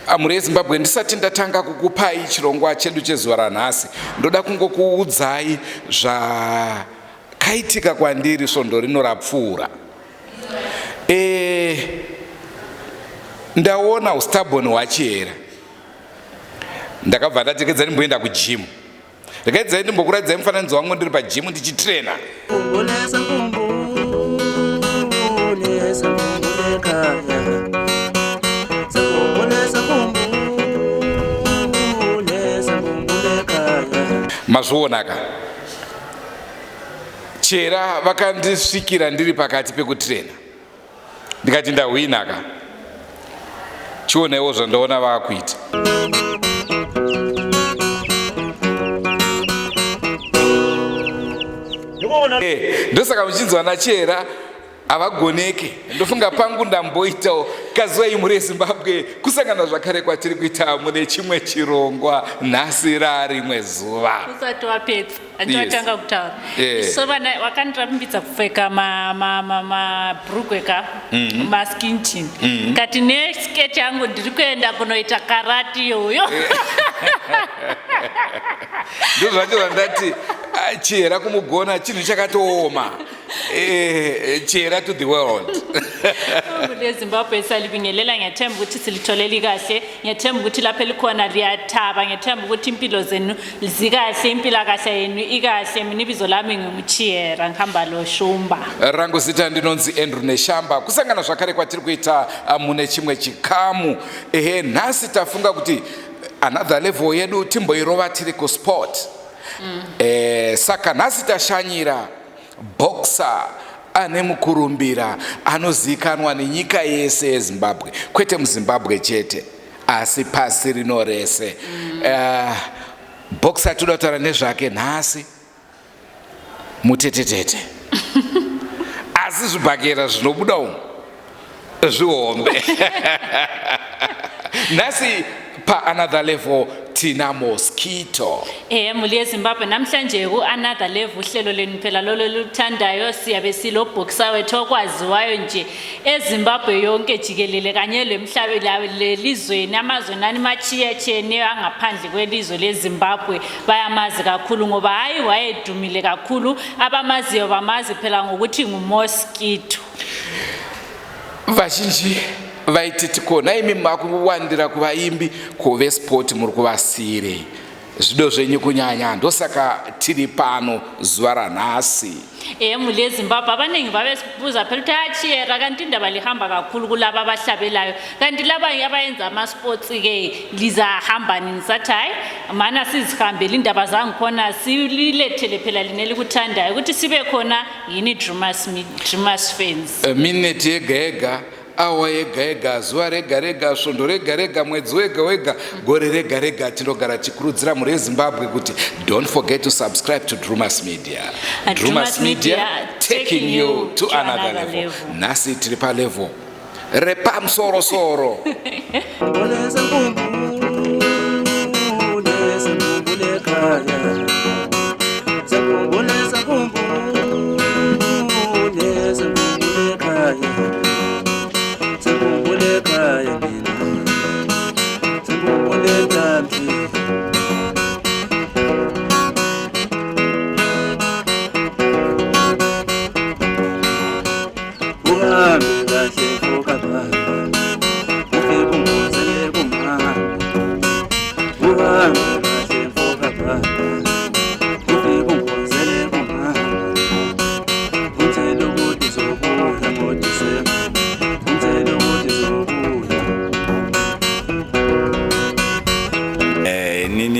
Amure Zimbabwe, ndisati ndatanga kukupai chirongwa chedu chezuva ranhasi, ndoda kungokuudzai zvakaitika kwandiri svondo rino rapfuura. Ndaona ustabhoni hwachera. Ndakabva ndatekedza ndimboenda kujimu. Rekedzai ndimbokuradzai mufananidzo wangu ndiri pajimu ndichitrena. Mazvoonaka. Chera vakandisvikira ndiri pakati pekutrena. Ndikati ndahwinaka. Chionaiwo zvandaona vakuita. Ndosaka muchinzwa naChera avagoneke. Ndofunga pangu ndamboitawo kazuva imwe reZimbabwe kusangana zvakare kwatiri kuita mune chimwe chirongwa nhasi rarimwe zuva. Usati wapedza andotanga kutaura. So vana vakandirambidza kupfeka mabhurugwe maskin jean. Kati nesketi yangu ndiri kuenda kunoita karate iyoyo. Ndo zvacho zvandati Chera kumugona chinhu chakatooma. Chera to the world. Mune Zimbabwe salibingelela, ngiyathemba ukuthi silitholeli kahle, ngiyathemba ukuthi lapha likhona liyathaba, ngiyathemba ukuthi impilo zenu zikahle, impilakahle yenu ikahle. Mina ibizo lami nginguChera, ngihamba lo Shumba. Rangu zita ndinonzi Andrew Neshamba. Kusangana zvakare kwatiri kuita mune chimwe chikamu. Nhasi tafunga kuti another level yedu timboirova tiri kusport. Saka nhasi tashanyira boxer ane mukurumbira anozikanwa nenyika yese yeZimbabwe, kwete muZimbabwe chete asi pasi rino rese. Boxer toda kutaura nezvake nhasi mutetetete. Asi zvibhakera zvinobuda umu zvihombe. Nhasi pa another level tina Mosquito. Muli Zimbabwe namhlanje ku another level uhlelo lenu phela lolo luthandayo siyabe silo boxer wethu okwaziwayo nje eZimbabwe yonke jikelele kanye lemhlabe lelizweni amazweni animachiyechene angaphandle kwelizwe leZimbabwe bayamazi kakhulu ngoba hayi wayedumile kakhulu, abamaziyo bamazi phela ngokuthi nguMosquito. Vazhinji vaititi kona imi makuwandira kuvaimbi kuve sport muri kuvasire zvido zvenyu kunyanya, ndosaka tiri pano zuva ranhasi. Muli Zimbabwe abaningi babebuza phela ukuthi Chera kanti indaba lihamba kakhulu kulaba abahlabelayo, kanti laba abayenza ama-sports ke lizahamba nini? Sathi hayi mana sizihambele indaba zangikhona sililethele phela lineli kuthandayo ukuthi sibe khona yini Drewmas fans. Minute yega awa yega zuva rega svondo rega mwedzi wega gore rega tinogara chikurudzira muri Zimbabwe kuti don't forget to subscribe to Drewmas Media. Drewmas Media taking you to another level. Nasi tiri pa level repamusoro.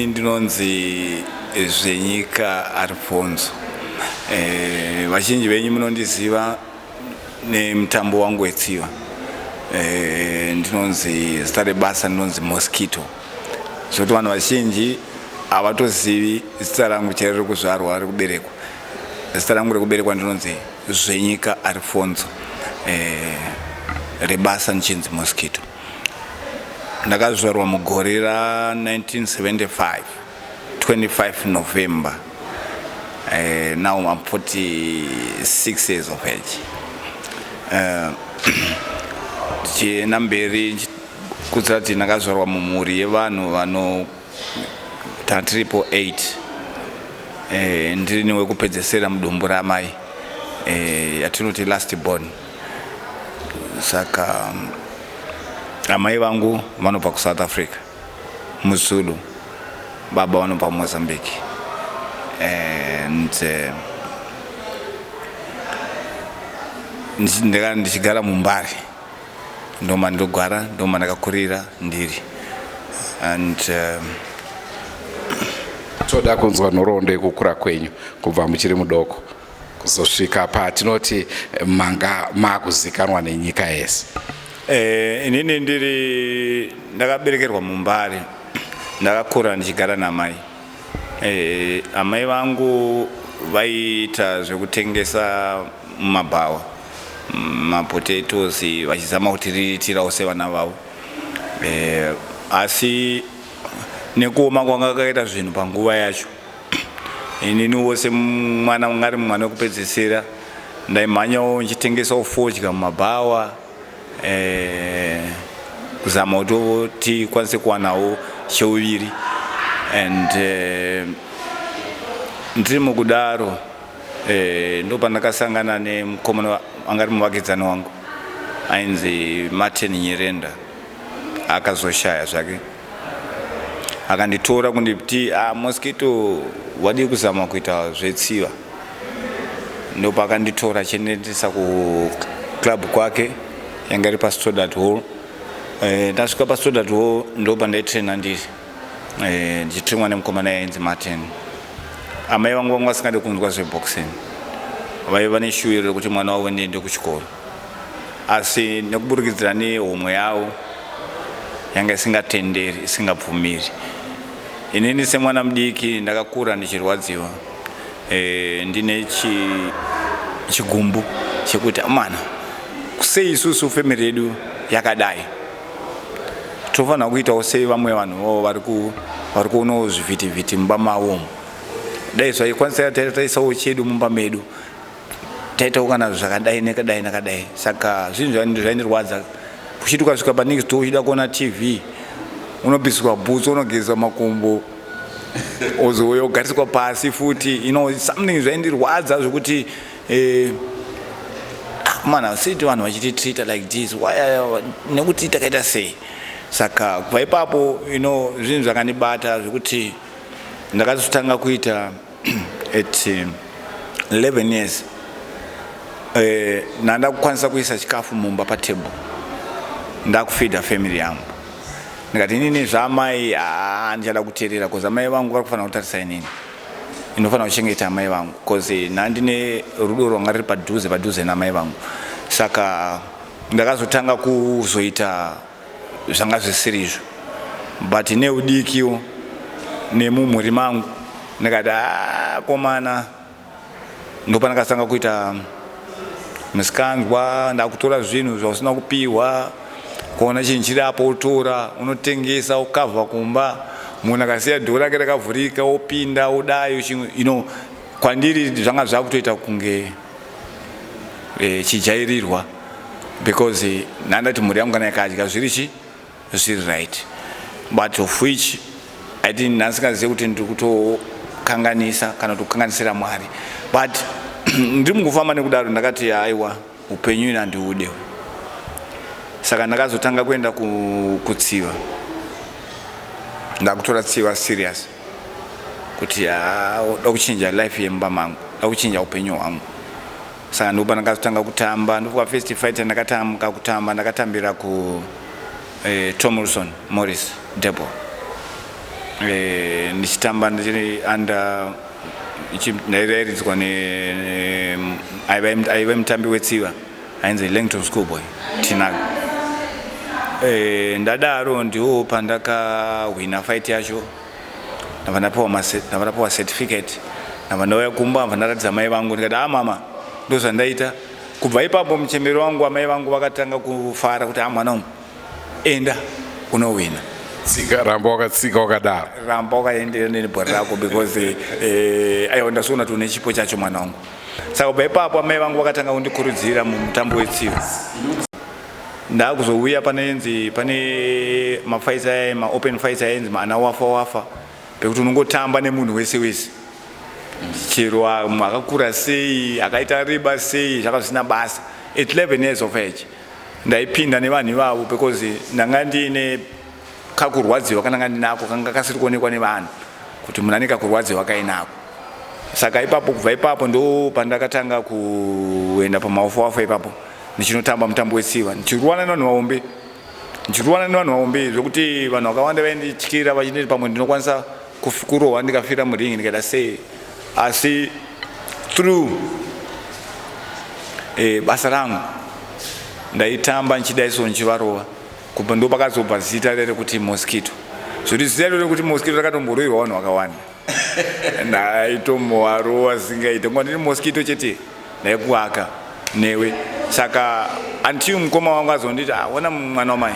Ndinonzi Zvenyika Alfonso. Vazhinji venyu munondiziva nemutambo wangu wetsiva. Ndinonzi zita rebasa ndinonzi Mosquito. Zvoti vanhu vazhinji havatozivi zita rangu chairo kuzvarwa rekuberekwa. Zita rangu rekuberekwa ndinonzi Zvenyika Alfonso. Rebasa nchinzi Mosquito. Ndakazvarwa mugore ra 1975, 25 November. Now I'm 46 years of age. Namberi kutsati nakazvarwa mumhuri yevanhu vano 888 ndiri niwe kupedzesera mudumbu ramai yatinoti last born. Saka amai vangu vanobva kuSouth Africa, muZulu, baba vanobva Mozambique, and ndichigara muMbare, ndoma ndogara, ndoma ndakakurira ndiri, and toda kunzwa nhoroondo yekukura kwenyu kubva muchiri mudoko kuzosvika patinoti manga makuzikanwa nenyika yese. Inini ndakaberekerwa muMbare, ndakakura ndichigara namai. Amai vangu vaiita zvekutengesa mumabhawa, mapotatoes, vachizama kutiriritirawo sevana vavo. Asi nekuoma kwanga kwakaita zvinhu panguva yacho, ininiwo semwana ngari mwana wekupedzisira ndaimhanyawo ndichitengesawo fodya mumabhawa, kuzama kuti tikwanise kuwanawo cheuviri. And ndiri mukudaro ndopandakasangana nemukomana angari muvakidzani wangu ainzi Martin Nyirenda, akazoshaya zvake akanditora kunditi Mosquito wadi kuzama kuita zvetsiva. Ndopa akanditora chenetesa ku club kwake yanga iri paStodart Hall. Ndasvika paStodart Hall ndopa ndaitraina ndiri ndichitrainwa nemukomana ainzi Martin. Amai vangu vanga vasingade kunzwa zveboxing, vaiva neshuwiro rekuti mwana wavo ndiende kuchikoro, asi nekuburikidza nehomwe yavo yanga isingatenderi, isingabvumiri. Inini semwana mudiki ndakakura ndichirwadziwa, ndine chigumbu chekuti mana sei isusu family yedu yakadai, tofanira kuitawo sei vamwe vanhu vari kuonawo zvivhitivhiti mumba mavo. Dai zvaikwanisa taisawo chedu mumba medu, taitawo kana zvakadai nekadai nekadai. Saka zvinhu zvaindirwadza uchiti ukasvika panext door uchida kuona TV unobviswa bhutsu, unogeza makumbo, ozouya ugariswa pasi futi. Something zvaindirwadza zvokuti mana siti vanhu vachititreata like this, nekuti takaita sei. Saka kubva ipapo zvinhu zvakandibata zvokuti ndakazotanga kuita at 11 years nanda kukwanisa kuisa chikafu mumba patable, ndakufeedha family yangu. Ndikati inini zvamai ndichada kuteerera because amai vangu vari kufanira kutarisa inini, inofanira kuchengeta amai vangu because ndine rudo rwanga riri padhuze namai vangu. Saka ndakazotanga kuzoita zvanga zvisiri izvo, but neudikiwo nemumhuri mangu ndikati komana, ndopandakatanga kuita musikanzwa, ndakutora zvinhu zvausina kupiwa, kuona chinhu chiri apo utora unotengesa ukavha kumba, munhu akasiya dhoo rake rakavhurika opinda odayo kwandiri zvanga zvakutoita kunge chijairirwa because ndandati mhuri yangu kana yakadya zviri right, but of which I didn't nasingazive kuti ndiri kutokanganisa kana kukanganisira Mwari. But ndiri mukufamba nekudaro ndakati aiwa upenyu ina ndiude. Saka ndakazotanga kuenda kutsiva, ndakutora tsiva serious kuti da kuchinja life yemba mangu, da kuchinja upenyu hwangu. Saka ndopa ndakazotanga kutamba, ndofika first fight ndakatanga kutamba, ndakatambira ku Tom Wilson Morris Debo. Ndichitamba ndiri under ndairaidzwa aiva mutambi wetsiva ainzi Langton Schoolboy Tinaga. Ndadaro ndiwo pandakahwina fight yacho, ndavanapawa certificate, ndavandauya kumba, ndavanaratidza mai vangu ndikati mama ndozvandaita. Kubva ipapo muchemberi wangu amai vangu vakatanga kufara kuti mwana wangu enda unowina. Ramba wakatsika wakadaro. Ramba wakaenderera nebhora rako because aiwa ndazoona kuti une chipo chacho mwana wangu. Saka kubva ipapo amai vangu vakatanga kundikurudzira mumutambo wetsiva. ndakuzouya pane mafights ma open fights ayenzi ana wafa pekuti unongotamba nemunhu wese chero akakura sei akaita reba sei zvakazvisina basa at 11 years of age ndaipinda nevanhu ivavo because ndanga ndine kakurwadziwa kananga ndinako kanga kasiri kuonekwa nevanhu kuti munhu ane kakurwadziwa kainako. Saka ipapo kubva ipapo ndo pandakatanga kuenda pamaofoafo ipapo ndichinotamba mutambo wetsiva ndichirwana nevanhu vaombe zvokuti vanhu vakawanda vaindityira vachineti pamwe ndinokwanisa kurohwa ndikafira muringi ndikaita sei, asi through basa rangu ndaitamba nchidaiso nchivarova kubva ndo pakazobva zita rekuti Mosquito. Zvoti zita rekuti Mosquito rakatomborwirwa vanhu vakawanda ndaitombovarova singaite ngoba ndiri Mosquito chete ndaikuaka newe. Saka until mukoma wangu azonditi ona mwana wamai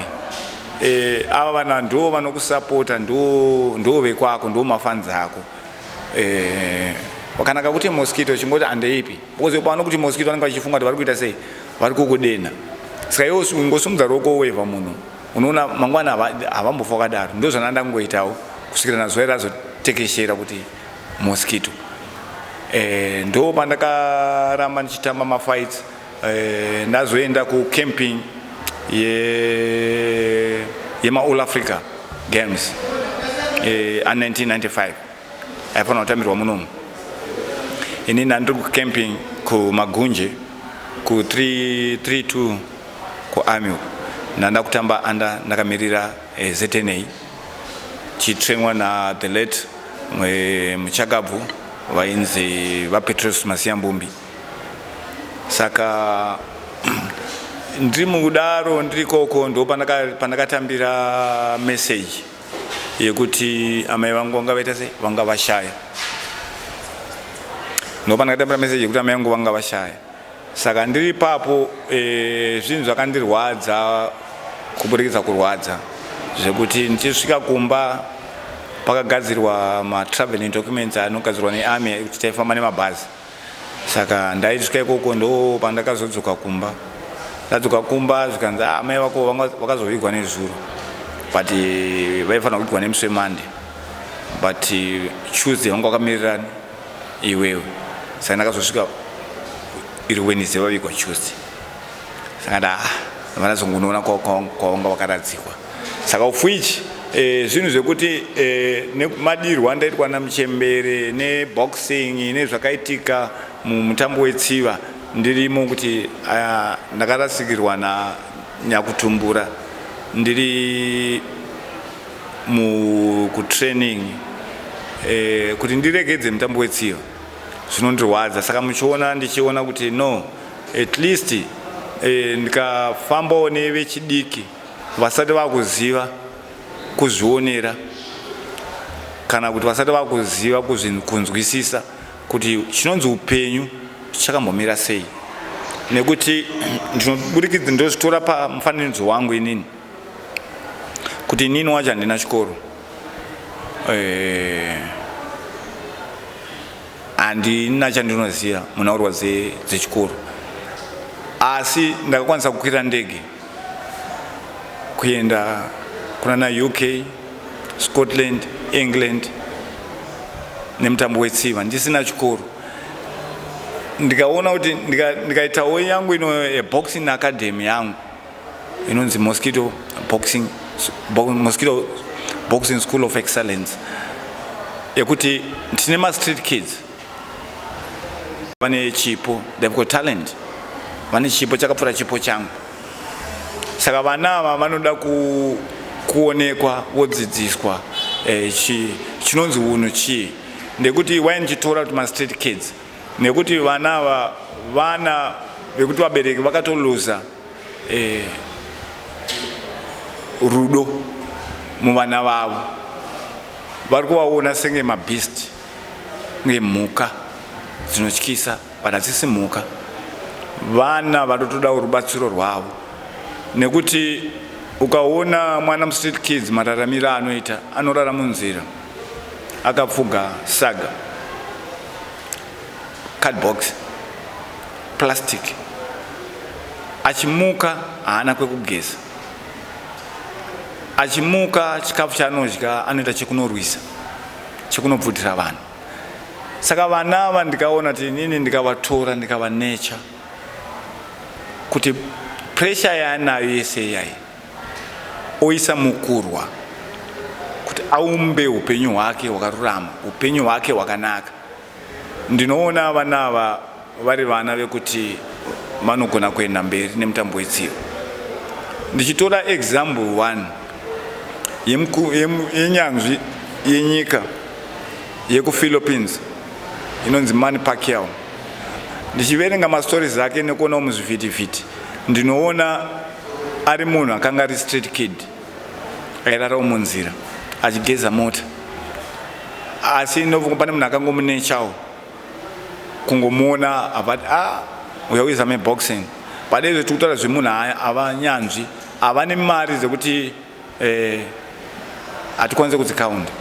ava vana ndo vanokusapota ndo vekwako ndo mafans ako wakanaka kuti Mosquito chingoti andeipi because pano kuti Mosquito anenge achifunga kuti vari kuita sei vari kukudena. Saka iwo ngosumudza ruoko weva munhu unoona mangwana havambofa wakadaro ndo zvandangoitawo kusvikira nazuva razotekeshera kuti Mosquito. Ndo pandakaramba ndichitamba mafights ndazoenda kucamping yema-All Africa Games a1995 aifana kutambirwa munomu. Ini ndandiri kucamping kumagunje ku332 kuAMU ndandakutamba ndakamirira ZNA chitrainwa na the late muchagabvu vainzi vaPetrus Masiyambumbi. Saka ndiri mudaro ndiri koko ndo pandakatambira message yekuti amai vangu vanga vaita sei vanga vashaya. Ndo pandakatambira message yekuti amai vangu vanga vashaya. Saka ndiri papo zvinhu zvakandirwadza kuburikidza kurwadza zvekuti ndichisvika kumba pakagadzirwa ma-traveling documents anogadzirwa nearmy kuti taifamba nemabhazi. Saka ndaisvika ikoko ndo pandakazodzoka kumba. Ndadzoka kumba zvikanzi amai vako vakazovigwa nezuro but vaifanira kuvigwa nemusi weMonday but Tuesday vanga vakamirirani iwewe. Saka ndakazosvika iri Wednesday vavigwa Tuesday. Saka vanazongonoona kwavanga vakaradzikwa. Saka ufuichi zvinhu zvekuti nemadirwa andaitwa namuchembere neboxing nezvakaitika mumutambo wetsiva ndirimo kuti ndakarasikirwa nyakutumbura ndiri kutraining kuti ndiregedze mutambo wetsiva zvinondirwadza. Saka muchiona ndichiona kuti no at least ndikafambawo nevechidiki vasati vakuziva kuzvionera kana kuti vasati vakuziva kunzwisisa kuti chinonzi upenyu chakambomira sei, nekuti ndinoburikidza ndozvitora pamufananidzo wangu inini kuti inini wacho handina chikoro handina chandinoziva munhaurwa dzechikoro, asi ndakakwanisa kukwira ndege kuenda kuna UK, Scotland, England nemutambo wetsiva ndisina chikoro. Ndikaona kuti ndikaitawo yangu ino boxing academy yangu inonzi Mosquito Boxing School of Excellence yekuti tine ma-street kids vane chipo, they've got talent, vane chipo chakapfuura chipo changu. Saka vana ava vanoda kuonekwa vodzidziswa chinonzi unhu chii, ndekuti waindichitora kuti ma-street kids nekuti vana ava vana vekuti vabereki vakatoluza rudo muvana vavo, vari kuvaona senge mabeast ngemhuka dzinotyisa but hadzisi mhuka, vana vanotoda rubatsiro rwavo. Nekuti ukaona mwana mu-street kids mararamiro anoita anorara munzira akapfuga saga, cardbox, plastic, achimuka haana kwekugeza, achimuka chikafu chaanodya anoita chekunorwisa, chekunobvutira vanhu. Saka vana ava ndikaona kuti inini ndikavatora ndikavanecha kuti pressure yaanayo yese yayi oisa mukurwa kuti aumbe upenyu hwake hwakarurama, upenyu hwake hwakanaka. Ndinoona vana ava vari vana vekuti vanogona kuenda mberi nemutambo wetsiva. Ndichitora example 1 yenyanzvi yenyika yekuPhilippines inonzi Manny Pacquiao. Ndichiverenga mastories ake nekuona muzvivhitivhiti, ndinoona ari munhu akanga ari street kid airarawo munzira achigeza mota, asi ndofunga pane munhu akangomunechawo kungomuona avati uya uizame boxing. Padezvo tikutaura zvemunhu ava nyanzvi, ava nemari dzekuti hatikwanise kudzikaunda.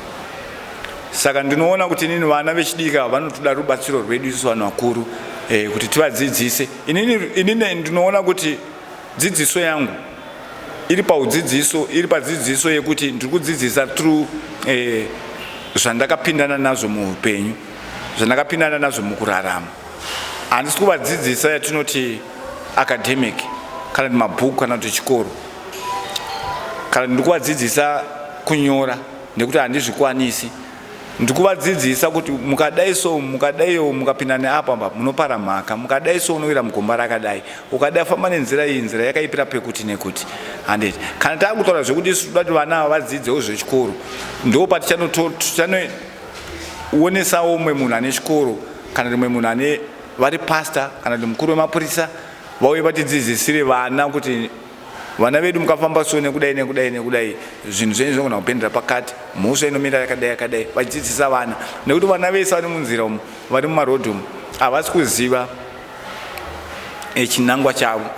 Saka ndinoona kuti inini vana vechidika vanotoda rubatsiro rwedu isusu vanhu vakuru kuti tivadzidzise. Inini ndinoona kuti dzidziso yangu iri padzidziso yekuti ndiri kudzidzisa through zvandakapindana nazvo muupenyu, zvandakapindana nazvo mukurarama. Handisi kuvadzidzisa yatinoti academic kana kuti mabhuku kana kuti chikoro, kana ndiri kuvadzidzisa kunyora nekuti handizvikwanisi. Ndiri kuvadzidzisa kuti mukadai so, mukadaiwo mukapinda neapa munopara mhaka, mukadai so unowira mugomba rakadai, ukadai famba nenzira iyi, nzira yakaipira pekuti nekuti. Handiti kana taakutaura zvekuti isusu toda kuti vana ava vadzidzewo zvechikoro, ndo patichanooonesawo umwe munhu ane chikoro kana rimwe munhu ane vari pastor kana kuti mukuru wemapurisa vauye vatidzidzisire vana kuti vana vedu mukafamba so nekudai nekudai nekudai zvinhu zvenyu zvinogona kupendera pakati, mhosva inomira yakadai yakadai, vachidzidzisa vana. Nekuti vana vese vari munzira umu, vari mumarodhi umu, havasi kuziva chinangwa chavo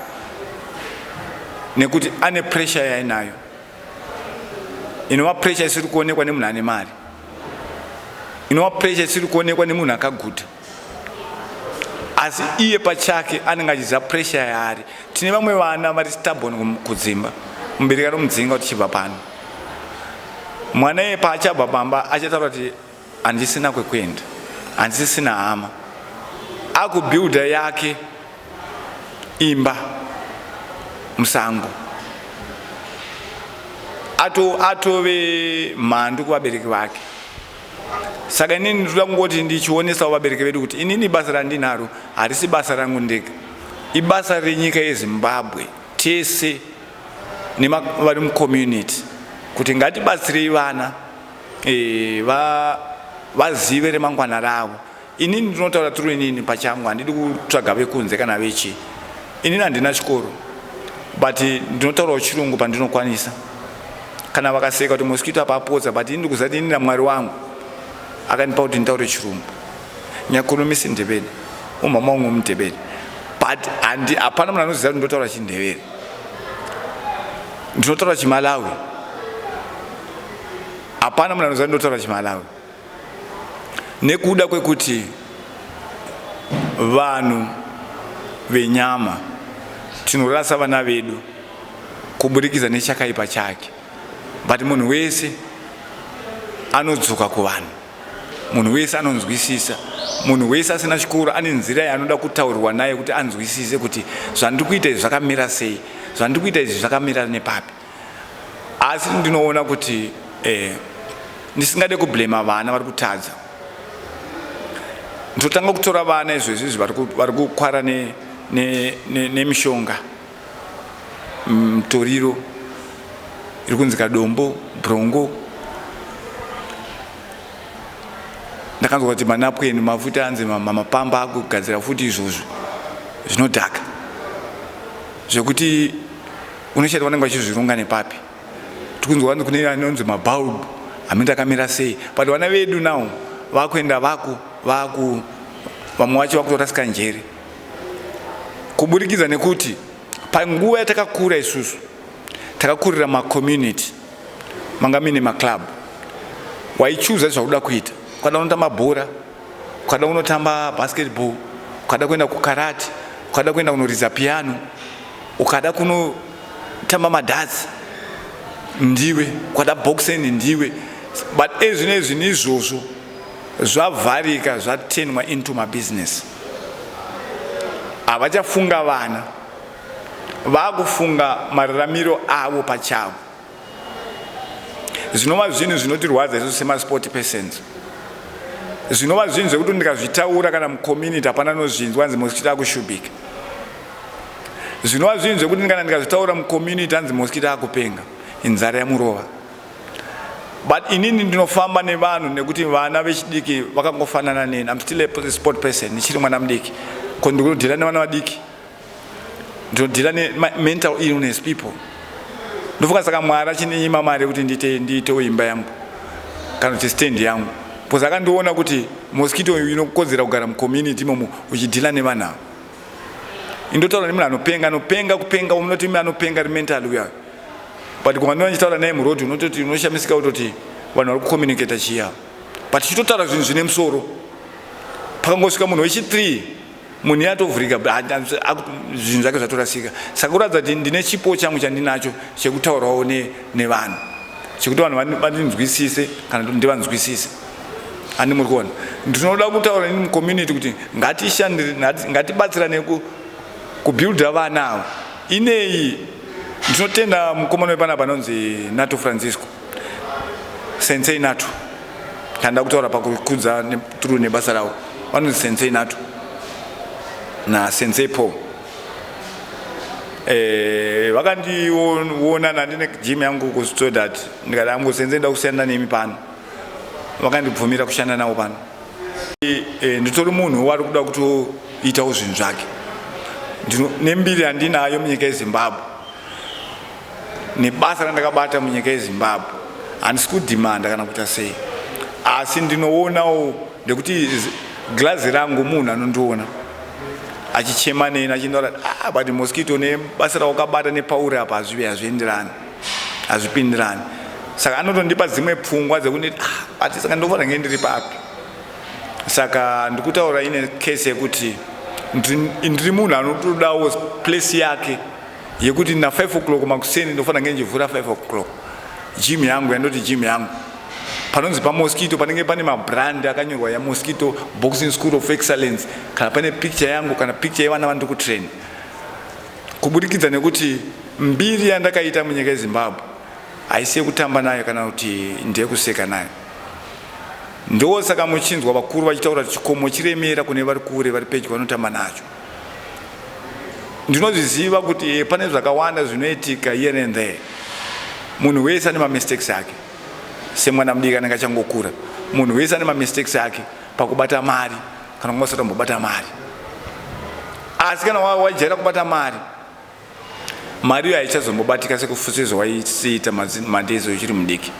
nekuti ane pressure yainayo, inova pressure isiri kuonekwa nemunhu ane mari, inova pressure isiri kuonekwa nemunhu akaguta, asi iye pachake anenge achiziva pressure yaari. Tine vamwe vana vari stubborn kudzimba, mubereki anomudzinga kuti chibva pano. Mwana iye paachabva pamba achataura kuti handisina kwekuenda, handisisina hama, akubuilda yake imba musango, atove mhandu kuvabereki vake. Saka inini ndinoda kungoti ndichionesawo vabereki vedu kuti inini basa randinaro harisi basa rangu ndega, ibasa renyika yeZimbabwe tese nevari mucommunity, kuti ngatibatsirei vana vazive remangwana ravo. Inini ndinotaura turi inini pachangu, handidi kutsvaga vekunze kana vechi. Inini handina chikoro, but ndinotaurawo chirungu pandinokwanisa. Kana vakaseka kuti Mosquito apa apodza, but ini ndikuzati inini naMwari wangu akanipa kuti nditaure chirungu. Nyakurumisi Ndebele, umama wangu muNdebele, but hapana munhu anoziva kuti ndotaura chiNdebele. Ndinotaura chiMalawi, hapana munhu anoziva kuti ndotaura chiMalawi. Nekuda kwekuti vanhu venyama tinorasa vana vedu kuburikidza nechakaipa chake, but munhu wese anodzoka kuvanhu, munhu wese anonzwisisa, munhu wese asina chikoro ane nzira yaanoda kutaurirwa naye kuti anzwisise kuti zvandiri kuita izvi zvakamira sei, zvandiri kuita izvi zvakamira nepapi. Asi ndinoona kuti ndisingade kublema vana vari kutadza. Ndotanga kutora vana izvezvi vari kukwara nemishonga, Toriro iri kunzika Dombo, Brongo. Ndakanzwa kuti manapweni mafuta anzi mamapamba akugadzira futi izvozvo zvinodhaka, zvekuti unoshata vanenge vachizvironga nepapi. Tikunzwa kune anonzi mabhaulbu amene akamira sei, but vana vedu nawo vakuenda vamwe vacho vakutorasika njere, kuburikidza nekuti panguva yatakakura isusu takakurira macommunity, manga mine maclub, waichuza zvakuda kuita. Ukada unotamba bhora, ukada unotamba basketball, ukada kuenda kukarate, ukada kuenda kunoridza piano, ukada kunotamba madhatsi ndiwe, ukada boxing ndiwe. But ezvinezvi nizvozvo zvavharika zvatenwa into mabusiness. Havachafunga vana, vakufunga mararamiro avo pachavo. Zvinova zvinhu zvinotirwadza isu semasport persons. Zvinova zvinhu zvekuti ndikazvitaura kana mucommunity hapana nozvinzwa hanzi Mosquito akushubika. Zvinova zvinhu zvekuti kana ndikazvitaura mucommunity hanzi Mosquito akupenga, inzara yamurova. But inini ndinofamba nevanhu nekuti vana vechidiki vakangofanana neni. I'm still a sport person, ndichiri mwana mudiki. Ko ndikunodhira nevana vadiki, ndinodhira mental illness people. Ndofunga saka Mwari achindinyima mari kuti ndiite imba yangu kana kuti stand yangu. Because akandiona kuti Mosquito inokodzera kugara mucommunity imomo uchidhila nevanhu ava. Indotaura nemunhu anopenga kupenga unoti anopenga mental uya. But kumandiona ndichitaura naye murodhi unototi unoshamisika utoti vanhu vari kucommunicate chiya. But chitotaura zvinhu zvine musoro. Pakangosvika munhu wechi3 munhu yatovhurika zvinhu zvake zvatorasika. Saka kuratidza kuti ndine chipo changu chandinacho chekutaurawo nevanhu, chekuti vanhu vandinzwisise kana kuti ndivanzwisise. Ani muri kuona, ndinoda kutaura nini mucommunity kuti ngatibatsirane kubuilda vana ava. Inei ndinotenda mukomana wepanapa anonzi Nato Francisco, Sensei Nato. Kanda kutaura pakukudza turu nebasa ravo, vanonzi Sensei Nato na Sensei Paul. Vakandiona nandine gym yangu kustodat, ndikati Sensei nda kushanda nemi pano. Vakandibvumira kushanda navo pano. Nditori munhu wari kuda kutoitawo zvinhu zvake. Nembiri handinayo munyika yeZimbabwe, nebasa randakabata munyika yeZimbabwe handisi kudhimanda kana kuita sei, asi ndinoonawo ndekuti glazi rangu munhu anondiona achichema neni achindaura but Mosquito nebasa raukabata nepauri apa hazvienderani, hazvipindirani. Saka anotondipa dzimwe pfungwa dzekuti ati saka ndofanira kunge ndiri papi. Saka ndikutaura ine case yekuti ndiri munhu anotodawo place yake yekuti na 5 o'clock makuseni ndofanira kunge ndivhura 5 o'clock. Gym yangu yandoti gym yangu panonzi paMosquito panenge pane mabrand akanyorwa yaMosquito Boxing School of Excellence, kana pane picture yangu kana picture yevana vandiri kutrain. Kubudikidza nekuti mbiri yandakaita munyika yeZimbabwe haisi yekutamba nayo kana kuti ndeyekuseka nayo. Ndosaka muchinzwa vakuru vachitaura kuti chikomo chiremera kune vari kure vari pedyo vanotamba nacho. Ndinozviziva kuti pane zvakawanda zvinoitika here and there. Munhu wese ane mistakes ake. Semwana mudiki anenge achangokura, munhu wese ane mistakes ake pakubata mari kana kumasatombobata mari. Asi kana wajaira kubata mari, mari haichazombobatika sekufusizo waisiita mandezo uchiri mudiki.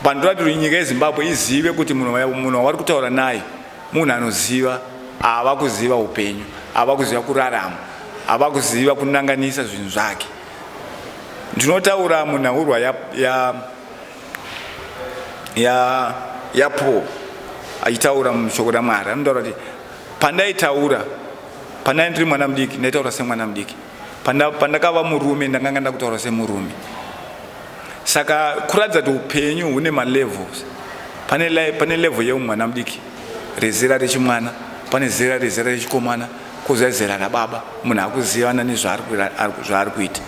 Pandorati kuti nyika yeZimbabwe izive kuti munhu wari kutaura naye munhu anoziva, ava kuziva upenyu, ava kuziva kurarama, ava kuziva kunanganisa zvinhu zvake. Ndinotaura munhaurwa yapo achitaura mushoko raMwari, anotaura kuti pandaitaura, pandai ndiri mwana mudiki ndaitaura semwana mudiki, pandakava murume ndakanga ndakutaura semurume. Saka kuratidza kuti upenyu hune malevels. Pane level yeumwana mudiki, rezera rechimwana, pane rezera rechikomana, koza zera rababa, munhu akuzivana nezvaari kuita.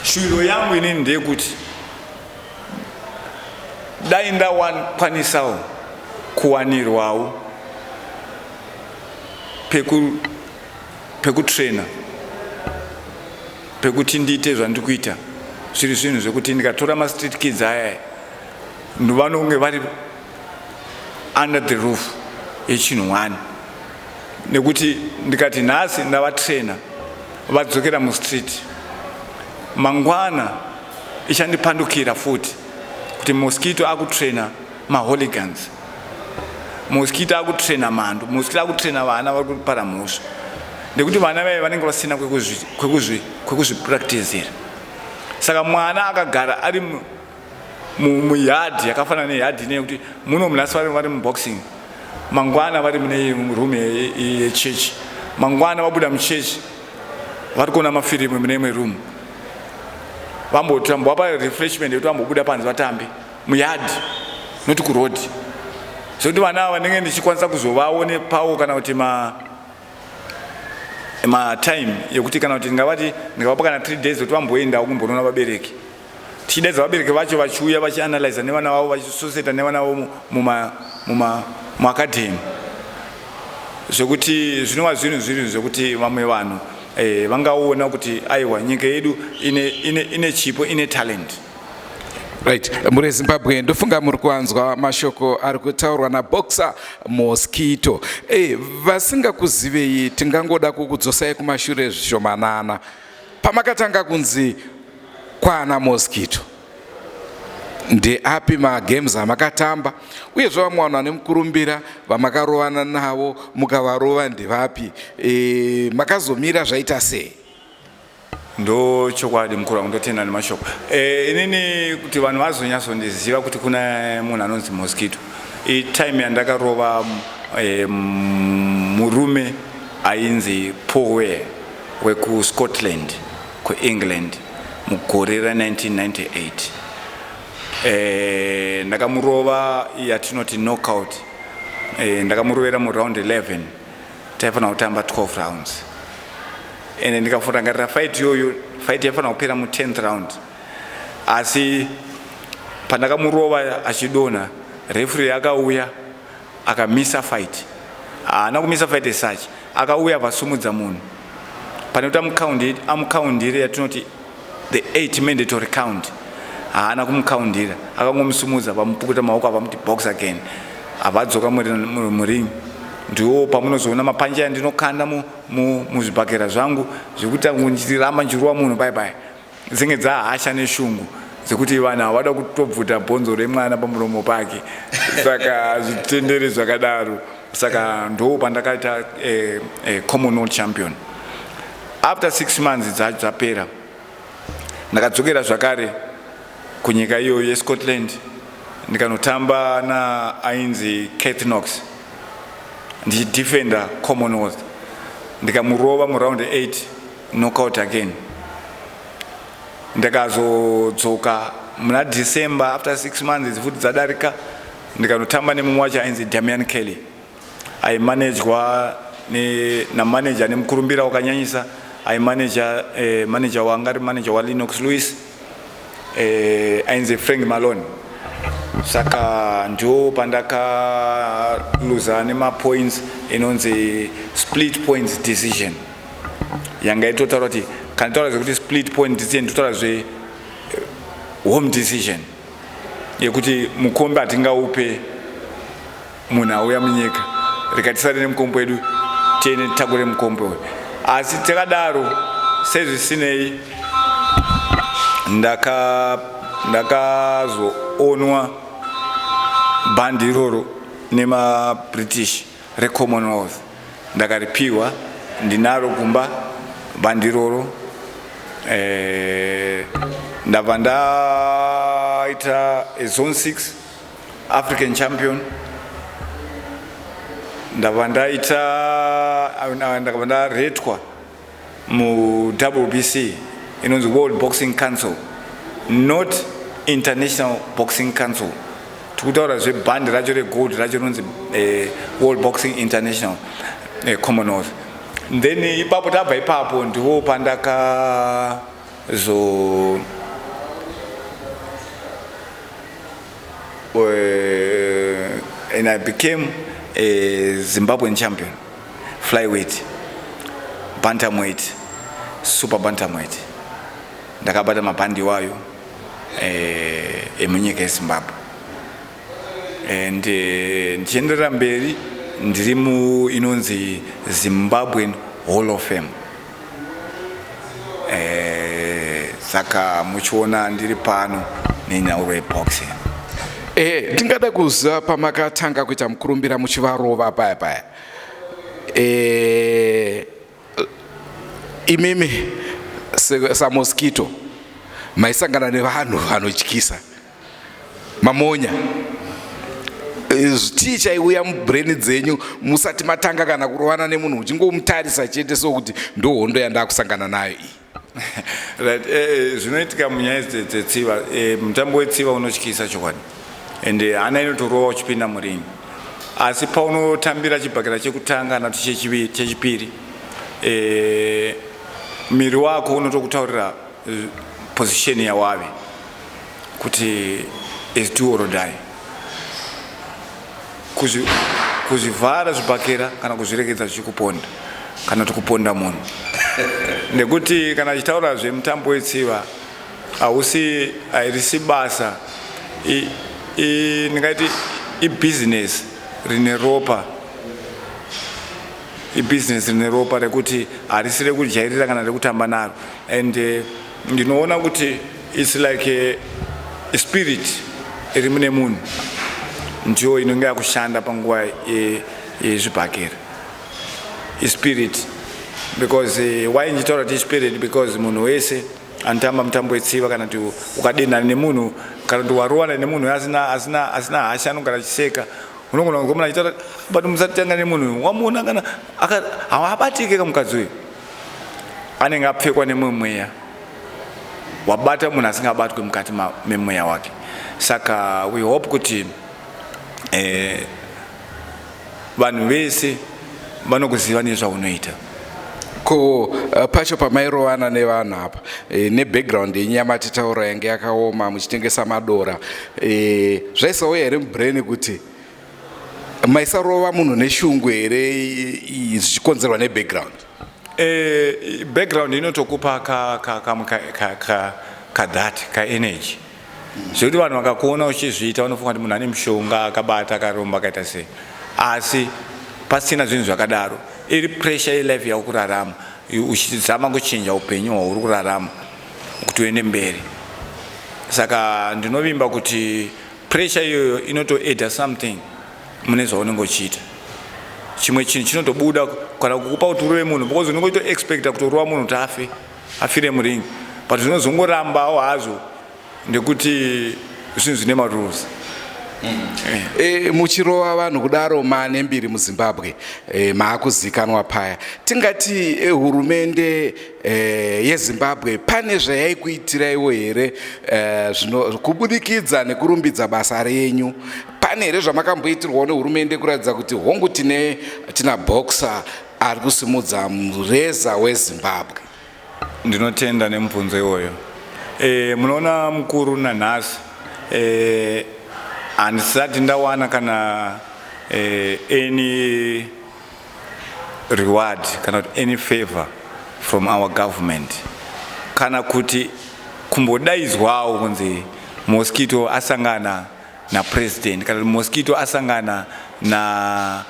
Shwiro yangu inini ndeyekuti dai ndakwanisawo kuwanirwawo pekutraina, pekuti ndiite zvandiri kuita, zviri zvinhu zvekuti ndikatora ma-street kids aya vanonge vari under the roof yechinhwani, nekuti ndikati nhasi ndavatraina vadzokera mustreet, mangwana ichandipandukira futi kuti Mosquito akutraina mahooligans, Mosquito akutraina mhando, Mosquito akutraina vana vari kupara mhosva, nekuti vana vaya vanenge vasina kwekuzvipracticera. Saka mwana akagara ari muyadhi yakafanana neyadhi nekuti muno munhasi vari muboxing, mangwana vari mune room yechechi, mangwana vabuda muchechi vari kuona mafirimu mune imwe room vambotamba vapa refreshment yekuti vambobuda panze vatambe muyadhi noti kuroad sokuti vana ava ndenge ndichikwanisa kuzovaone pawo kana kuti time yekuti kana kuti ndingavapa kana 3 days kuti vamboendawo kumbonoona vabereki tichidaidza vabereki vacho vachiuya vachianalyza nevana vavo vachisoseta nevana vavo muacademy zvokuti zvinova zvinhu zviri zvokuti vamwe vanhu vangaona kuti aiwa nyika yedu ine chipo ine talent. Right, muri Zimbabwe ndofunga muri kuanzwa mashoko ari kutaurwa naboxer Mosquito. Vasingakuzivei tingangoda kukudzosai kumashure zvishomanana. Pamakatanga kunzi kwana Mosquito, ndeapi magames amakatamba uyezve vamwe vanhu vanemukurumbira vamakarovana navo mukavarova ndevapi, makazomira zvaita sei? Ndo chokwadi mukuru wangu ndotenda nemashoko. Inini kuti vanhu vazonyatsondiziva kuti kuna munhu anonzi Mosquito. Time yandakarova murume ainzi Power weku Scotland ku England mugore ra 1998. Ndakamurova yatinoti knockout. Ndakamurovera mu round 11. Taifana kutamba 12 rounds. Ene ndikafurangarira fight yoyo, fight yaifana kupera mu 10th round. Asi pandakamurova achidona, referee akauya akamisa fight. Ana kumisa fight as such, akauya vasumudza munhu. Pane kuti amukaundire yatinoti the 8 mandatory count. Ana kumukaundira, akangomusumudza vamupukuta maoko avamuti box again. Avadzoka muring. Ndiwo pamunozoona mapanja andinokanda muzvibhakera zvangu zvekuti ndiramba njiruwa munhu bye bye. Dzinge dzahasha neshungu dzekuti vana vada kutobvuta bhonzo remwana pamuromo pake. Saka zvitendere zvakadaro. Saka ndo pandakaita Commonwealth champion. After 6 months dzapera ndakadzokera zvakare kunyika iyo yeScotland ndikanotamba na ainzi Keith Knox. Ndi defender Commonwealth. Ndikamurova mu round 8 knockout again. Ndakazodzoka muna December after 6 months futhi dzadarika ndikanotamba nemumwe wacho ainzi Damian Kelly. I managwa na manager nemukurumbira wakanyanyisa. I manager wangari manager wa Lennox Lewis ainzi Frank Malone. Saka ndio pandaka luza nema points inonzi split points decision. Yanga itotaura kuti kanitaura zvekuti split point decision totaura zve home decision. Yekuti mukombe atingaupe munhu auya munyika. Rikatisare nemukombe wedu tiene tagure mukombe uyu. Asi takadaro sezvisinei ndakazoonwa bhandi iroro nema British reCommonwealth. Ndakaripiwa ndinaro kumba bhandi iroro. Ndabva ndaita zone 6 African champion. Ndabva ndaretwa mu WBC inonzi World Boxing Council, not International Boxing Council. Tukutaura zvebhandi racho regold racho rinonzi World Boxing International Commonwealth. Then ipapo tabva ipapo ndiwo and I became a Zimbabwean champion, flyweight, bantamweight, super bantamweight. Ndakabata mabhandi wayo emunyika yeZimbabwe. And ndichienderera mberi ndiri mu inonzi Zimbabwean Hall of Fame. Saka muchiona ndiri pano nenyauro yeboxing. Tingada kuziva pamakatanga kuita mukurumbira muchivarova paya. Imimi saMosquito maisangana nevanhu vanotyisa mamonya. tii chaiuya mubrain dzenyu musati matanga kana kurovana nemunhu uchingomutarisa chete sokuti ndo hondo yandakusangana nayo iyi? Right, zvinoitika munyaya dzetsiva, mutambo wetsiva unotyisa chokwadi ende hana inotorova uchipinda muringi, asi paunotambira chibhakera chekutanga kana kuti chechipiri miri wako unotokutaurira position yawave kuti is do or die, kuzvivhara zvibhakera kana kuzvirekedza zvichikuponda kana kuti kuponda munhu. Nekuti kana chitaura zvemutambo wetsiva hairisi basa, ndingati ibusiness rine ropa, ibusiness rine ropa rekuti harisi rekujairira kana rekutamba naro, and ndinoona kuti it's like a spirit iri mune munhu ndiyo inenge yakushanda panguva yezvibhakera, ispirit. Because why njitaura ti spirit? Because munhu wese anotamba mutambo wetsiva kana kuti ukadenana nemunhu kana kuti warovana nemunhu asina hasha anogara achiseka, unogona kugomana achitaura but musatanga nemunhu wamuona kana haabatike kamukadzi uyu anenge apfekwa nemumwe mweya, wabata munhu asingabatwi mukati memweya wake. Saka we hope kuti vanhu vese vanokuziva nezvaunoita. Ko pacho pamairovana nevanhu apa nebackground yenyama titaura yange yakaoma muchitengesa madora, zvaisauya here mubrain kuti maisarova munhu neshungu here zvichikonzerwa nebackground? Background inotokupa kadhati kaenergy zvekuti vanhu vakakuona uchizviita vanofunga kuti munhu ane mushonga akabata akaromba akaita sei, asi pasina zvinhu zvakadaro. Iri pressure yelife yakurarama uchizama kuchinja upenyu hwauri kurarama kuti uende mberi. Saka ndinovimba kuti pressure iyoyo inotoedha something mune zvaunenge uchiita. Chimwe chinhu chinotobuda kana kukupa uturu wemunhu, because unenge uchitoexpecta kutorova munhu kuti afire muringi, but zvinozongorambawo hazvo ndekuti zvinhu zvine marules. Muchirova vanhu kudaro maane mbiri muZimbabwe, maakuzikanwa paya, tingati hurumende yeZimbabwe pane zvayaikuitiraiwo here kubudikidza nekurumbidza basa renyu? Pane here zvamakamboitirwawo nehurumende kuratidza kuti hongu tina boxer ari kusimudza mureza weZimbabwe? Ndinotenda nemubvunzo iwoyo. Munoona mukuru nanhasi handisati ndawana kana any reward kana kuti any favor from our government, kana kuti kumbodaidzwawo kunzi Mosquito asangana na president kana Mosquito asangana na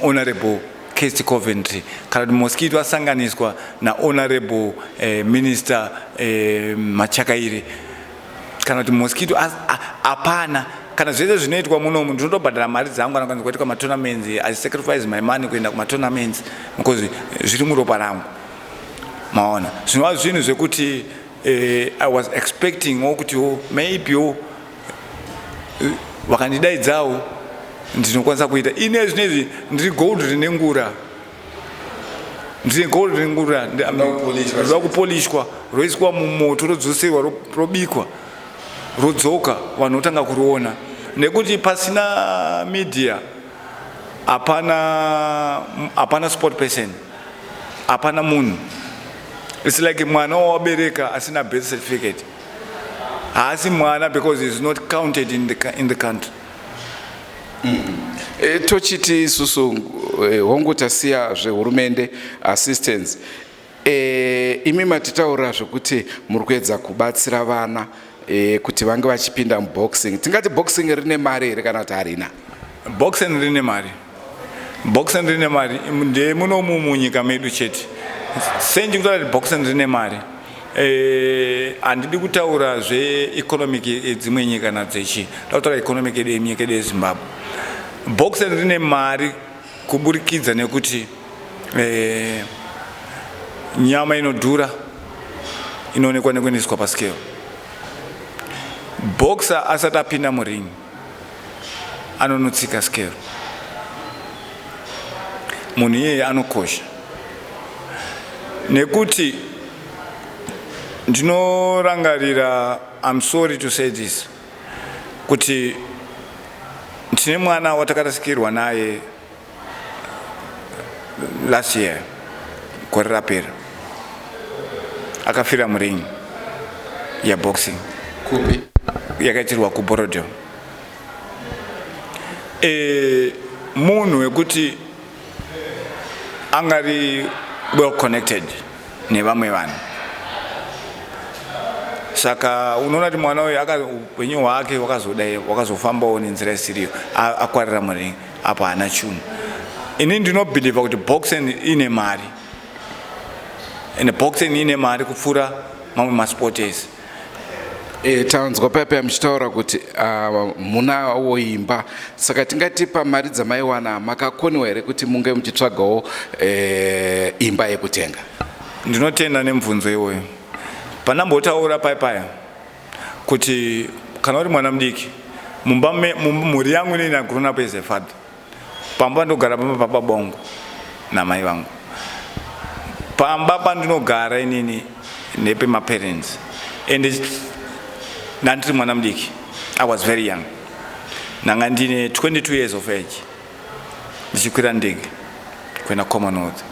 honorable Case Coventry kana Mosquito asanganiswa na honorable minister Machakairi kana kuti Mosquito apana. Kana zvese zvinoitwa munomu ndinotobhadhara mari dzangu kana kwanza kuitika matournaments, I sacrifice my money kuenda kumatournaments because zviri muropa rangu. Maona zvinova zvinhu zvekuti I was expecting kuti maybe vakandidaidzawo ndinokwanisa kuita. Ine zvinezvi ndiri gold rine ngura, ndiri gold rine ngura, ndinoda kupolishwa, roiswa mumoto, rodzoserwa, robikwa, rodzoka, vanhu votanga kuriona. Nekuti pasina media hapana sport person, hapana munhu. It's like mwana wabereka asina birth certificate, haasi mwana because he's not counted in the country. Tochiti isusu hongu tasiya zvehurumende assistance, imi matitaura zvokuti muri kuedza kubatsira vana kuti vange vachipinda muboxing. Tingati boxing rine mari here kana kuti harina? Boxing rine mari, boxing rine mari ndemunomu munyika medu chete. Senji kutaura kuti boxing rine mari, handidi kutaura zveeconomic yedzimwe nyika nadzechi, ndakutaura economic yenyika yedu yeZimbabwe. Boxing rine mari kuburikidza nekuti nyama inodhura, inoonekwa nekuendeswa pascale. Boxer asati apinda muringi anonotsika skero. Munhu iyeye anokosha. Nekuti ndinorangarira, I'm sorry to say this, kuti tine mwana watakarasikirwa naye last year, gore rapera. Akafira muring ya boxing. Kupi? Yakaitirwa kuBorodo. Munhu wekuti angari well connected nevamwe vanhu. Saka unoona kuti mwana uyu upenyu hwake wakazofambawo nenzira isiriyo, akwarira muring apa hana chinhu. Ini ndinobhiliva kuti boxing ine mari. And boxing ine mari kupfuura mamwe masport ese. Tanzwa pepe mchitaura kuti munawo imba, saka tingati pamari dzamaiwana makakoniwa here kuti munge muchitsvagawo imba yekutenga? Ndinotenda nemubvunzo iwoyo. Panambotaura paya kuti kana uri mwana mudiki, mhuri yangu inini grown up as a father. Pamba ndogara papa bongo namai vangu. Pamba pandinogara inini nepe my parents. And nandiri mwana mudiki. I was very young. Nanga ndine 22 years of age. Ndichikwira ndege kuenda Commonwealth.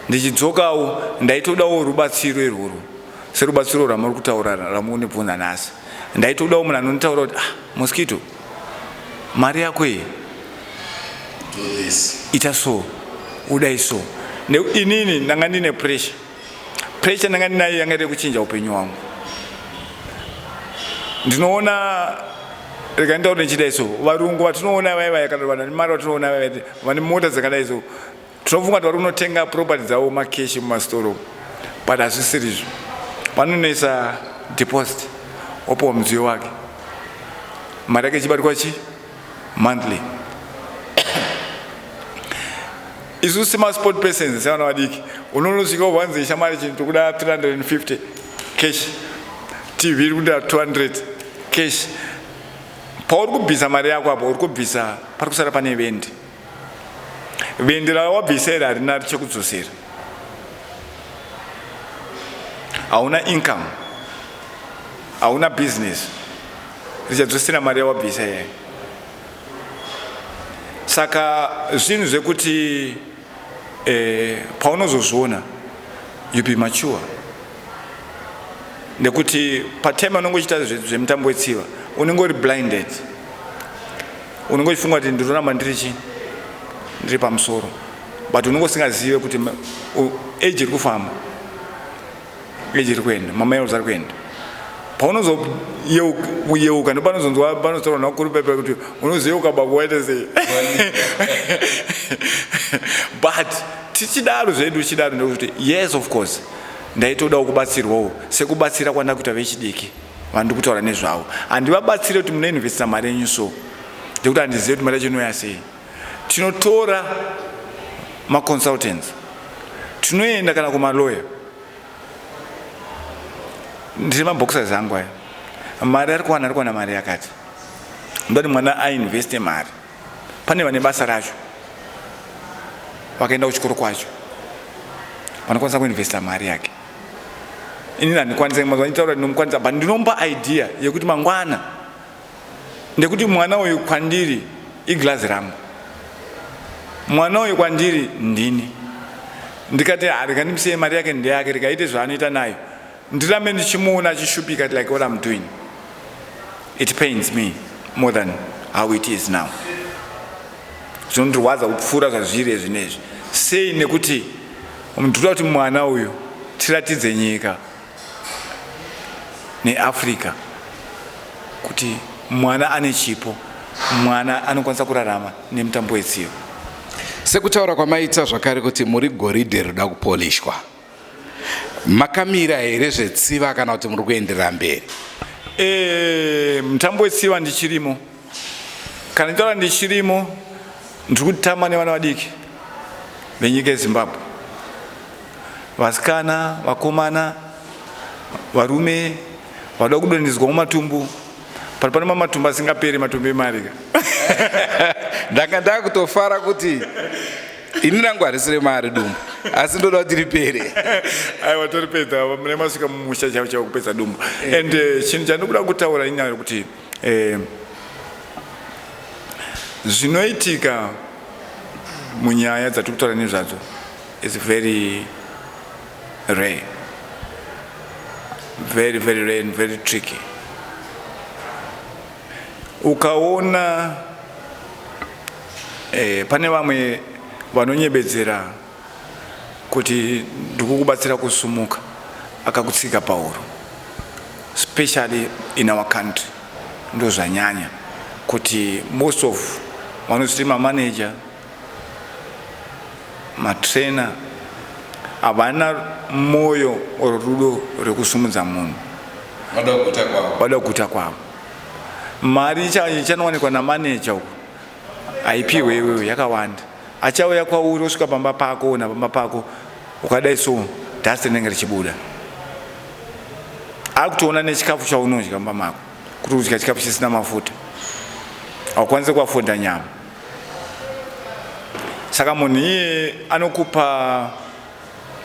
Ndichidzokawo ndaitodawo rubatsiro irworwo. Serubatsiro ramuri kutaura ramunibvunza nhasi. Ndaitodawo munhu anonditaura kuti Mosquito, mari yako iyi ita so, udai so. Inini nanga ndine pressure. Pressure nanga ndinayo yanga iri kuchinja upenyu hwangu. Ndinoona rega ndauri ndichidai so, varungu vatinoona vaiva kana vanhu mari vatinoona vaiva vane mota dzakadai so, tinofunga kuti vari kunotenga property dzavo makeshi mumastoro, but hazvisirizvo. Vanonoisa deposit opuwa mudziyo wake, mari yake ichibatwa monthly. Isu sema-sport persons sevana vadiki, unonosvika ubvanzisha mari chinhu tokuda 350 cash, TV iri kuda 200 cash. Pauri kubvisa mari yako apo, uri kubvisa pari kusara pane vendi. Vendi rawabvisa iri harina chekudzosera. Hauna income, hauna business, richadzosera mari yawabvisa iyayi. Saka zvinhu zvekuti paunozozviona you be mature. Nekuti patime unenge uchiita zvemutambo wetsiva unenge uri blinded. Unenge uchifunga kuti ndinoramba ndiri pamusoro, but unenge usingazive kuti age iri kufamba, age iri kuenda, mamiles ari kuenda. Paunozoyeuka ndopanozonzwa panotaura nakuru pepe kuti unozeuka baba waita sei. But tichidaro zvedu chidaro ndokuti yes of course ndaitodawo kubatsirwawo sekubatsira kwandakuita vechidiki vandu kutaura nezvavo. Handivabatsire kuti munoinvestisa mari yenyu so, ndekuti handizive kuti mari yacho inoya sei. Tinotora maconsultants, tinoenda kana kumalawyer. Ndiri maboxers angu aya, mari ari kuwana mari yakati. Ndoti mwana ainveste mari, pane vane basa racho vakaenda kuchikoro kwacho vanokwanisa kuinvesta mari yake. Inini handikwanisa mazvanitaura ndinomukwanisa, but ndinomba idea yekuti mangwana ndekuti mwana uyu kwandiri iglazi rangu, mwana uyu kwandiri ndini. Ndikati rega ndimisiye mari yake ndeyake, rega aite zvaanoita nayo, ndirambe ndichimuona achishupika like what I'm doing. It pains me more than how it is now. Zvinondirwadza kupfuura zvazviri zvinezvi. Sei? Nekuti ndinoda kuti mwana uyu tiratidze nyika neAfrica kuti mwana ane chipo, mwana anokwanisa kurarama nemutambo wetsiva. Sekutaura kwamaita zvakare kuti muri goridhe rinoda kupolishwa, makamira here zvetsiva kana kuti muri kuenderera mberi? Mutambo wetsiva ndichirimo. Kana nditaura ndichirimo, ndiri kutamba nevana vadiki venyika yeZimbabwe, vasikana, vakomana, varume vada kudonhedzwa mumatumbu, Paripana matumba singaperi matumbi marika. Ndanga ndakutofara kuti ini rangu harisire mari dumbu asi ndoda kuti ripere. Aiwa toripedza mune masvika mumusha chavo chavo kupedza dumbu. And chinhu chandinoda kutaura inyaya yekuti zvinoitika munyaya dzatiri kutaura nezvadzo is very rare. Very, very rare and very tricky. Ukaona pane vamwe vanonyebedzera kuti ndikukubatsira kusumuka akakutsika pauro, especially in our country. Ndo zvanyanya kuti most of vanoziti manager, trainer havana moyo rudo rwekusumudza munhu, vada kuguta kwavo. Mari ichanowanikwa namanager uku haipiwe iwewe yakawanda, achauya kwauri osvika pamba pako napamba pako ukadai so dhasi rinenge richibuda. Akutoona nechikafu chaunodya pamba mako kuti udya chikafu chisina mafuta, haukwanisi kuafonda nyama. Saka munhu iye anokupa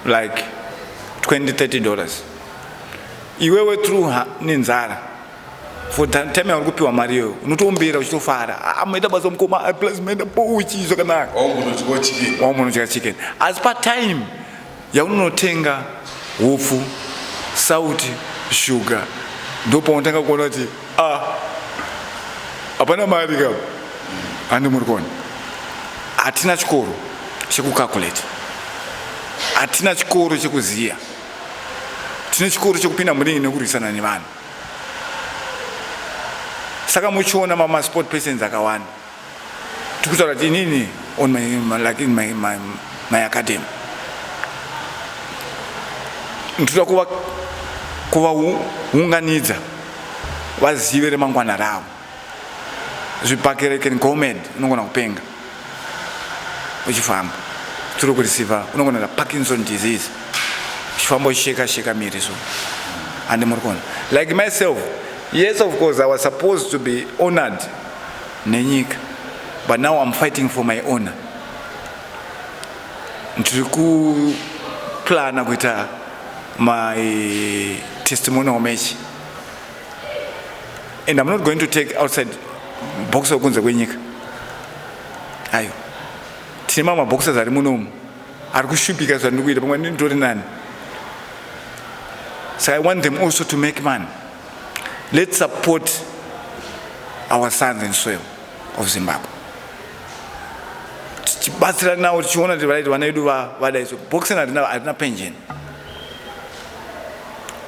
like $20-30. Iwewe through nenzara for time yauri kupiwa mari iyoyo unotombera uchitofara, amaita basa mukoma plus maenda pochi zvakanaka, wamunodya chicken. Asi patime yaunotenga hupfu, sauti, sugar, ndopaunotanga kuona kuti hapana mari kapo. Handi muri kuona hatina chikoro chekucalculate, hatina chikoro chekuziya, tine chikoro chekupinda muringi nekurwisana nevanhu. Saka muchiona sport persons akawanda tikutaura kuti inini on like in my academy ndoda kuvaunganidza vazive remangwana ravo. Zvipakere can comment unogona kupenga uchifamba, tiri kurisiva unogona na Parkinson disease uchifamba uchisheka miri so. And muri kuona like myself, yes, of course, I was supposed to be honored, nenyika, but now I'm fighting for my honor. Ndiriku plana kuita my testimonial match, and I'm not going to take outside boxer kunze kwenyika. Ayo, tine mama boxers ari munomu ari kushupika zvandikuita pamwe ndori nani. So I want them also to make money. Let's support our sons and soil of Zimbabwe. Tichibatsira nawo tichiona kuti vana vedu vadai so. Boxing harina pension,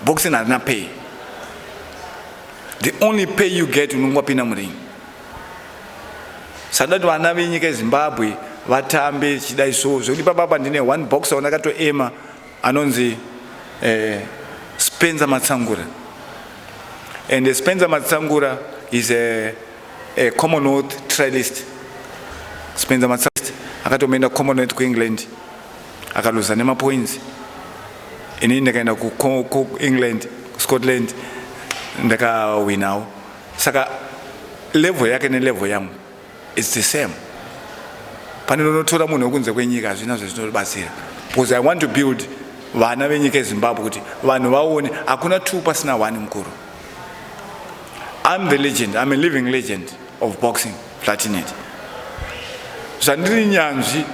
boxing harina pay. The only pay you get unongopinda muringi. Saka kuti vana venyika yeZimbabwe vatambe chidai so. Zvokuti papa ndine one boxer unakatoema anonzi Spencer Matsangura. And Spencer Matsangura is a Commonwealth trialist. Spencer Matsangura akatomenda Commonwealth ku-England akaluza nema-points. Ini ndakaenda ku-England, Scotland, ndakawinawo. Saka level yake nelevel yangu it's the same. Pane unotora munhu wekunze kwenyika hazvina zvinobatsira. Because I want to build vana venyika yeZimbabwe kuti vanhu vaone hakuna 2 pasina 1 mukuru. I'm the legend, I'm a living legend of boxing, Platinate. Zvandiri nyanzvi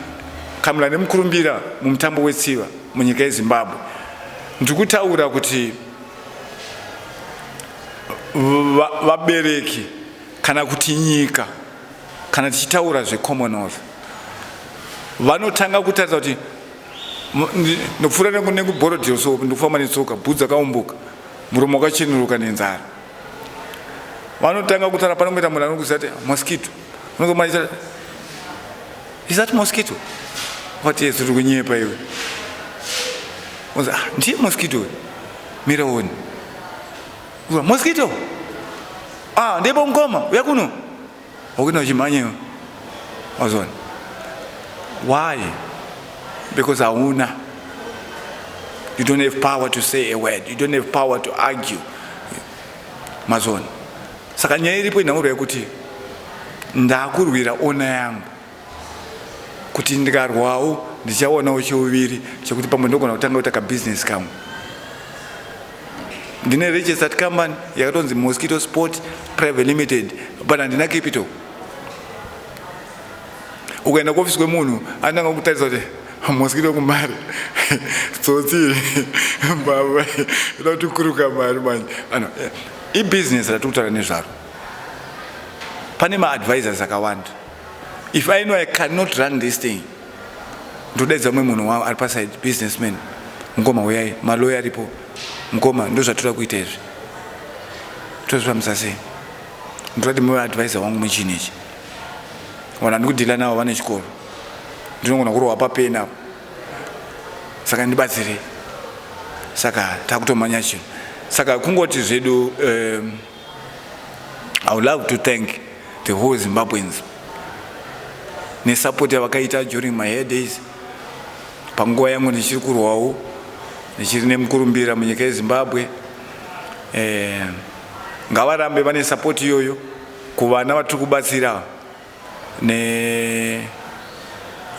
kamula nemukurumbira mumutambo wetsiva munyika yeZimbabwe. Ndikutaura kuti vabereki kana kuti nyika kana tichitaura zveCommonwealth vanotanga kutarisa kuti nopfuura nekubhorodhero so ndikufamba netsoka bvudzi akaumbuka muromo wakachenuruka nenzara. Vanotanga kutara panomboita munhu anokuzati Mosquito. Unongomanicha, is that Mosquito? What is tiri kunyepa iwe? Ndiye Mosquito. Mira uone. Mosquito. Ndipo mkoma, uya kuno. Wakuna uchimanyewa. Wazona. Why? Because hauna. You don't have power to say a word. You don't have power to argue. Mazona. saka nyaya iripo inaurwa kuti ndakurwira ona yangu kuti ndikarwawo ndichaonawo cheuviri chekuti pamwe ndogona kutanga kuita kabusiness kamwe. Ndine registered company yakatonzi Mosquito Sport Private Limited but handina capital. Ukaenda kuofisi kwemunhu ananga kutarisa kuti Mosquito kumari tsotsi baba ida kuti kuruka mari manje business ratikutaura nezvaro. Pane ma-advisors akawanda. If I know I cannot run this thing, ndodaidza mumwe munhu ari paside businessman, mukoma uyai, malawyer aripo, mukoma ndozvatoda kuita izvi, tozvifambisa sei? Ndodati muve advisor wangu muchini ichi. Vanhu vandikudhila navo vane chikoro, ndinogona kurohwa papeni apo, saka ndibatsirei. Saka takutomanya chinhu. Saka kungoti zvedu, I would love to thank the whole Zimbabweans nesupport yavakaita during my hair days. Panguva yangu ndichiri kurwawo, ndichiri nemukurumbira munyika yeZimbabwe. Ngavarambe vane support iyoyo kuvana vatiri kubatsira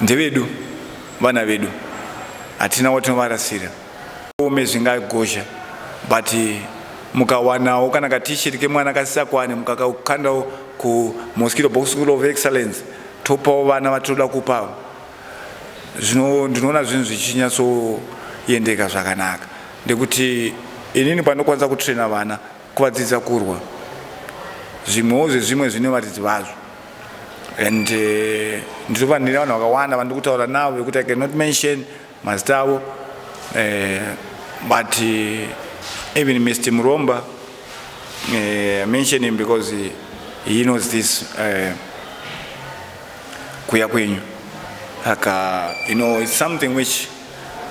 ndevedu, vana vedu. Hatina watinovarasira. Ome zvingagosha, but mukawanawo kana ka-t-shirt kemwana kasisakwane mukakakandawo ku Mosquito Box School of Excellence, topawo vana vatoda kupawo. Ndinoona zvinhu zvichinyatsoendeka zvakanaka. Ndekuti inini pandokwanisa kutraina vana kuvadzidzisa kurwa, zvimwewo zvezvimwe zvine varidzi vazvo. And ndinopa ndine vanhu vakawanda vandiri kutaura navo vekuti I cannot mention mazita avo, but even Mr. Muromba, I mention him because he knows this kuya kwenyu. It's something which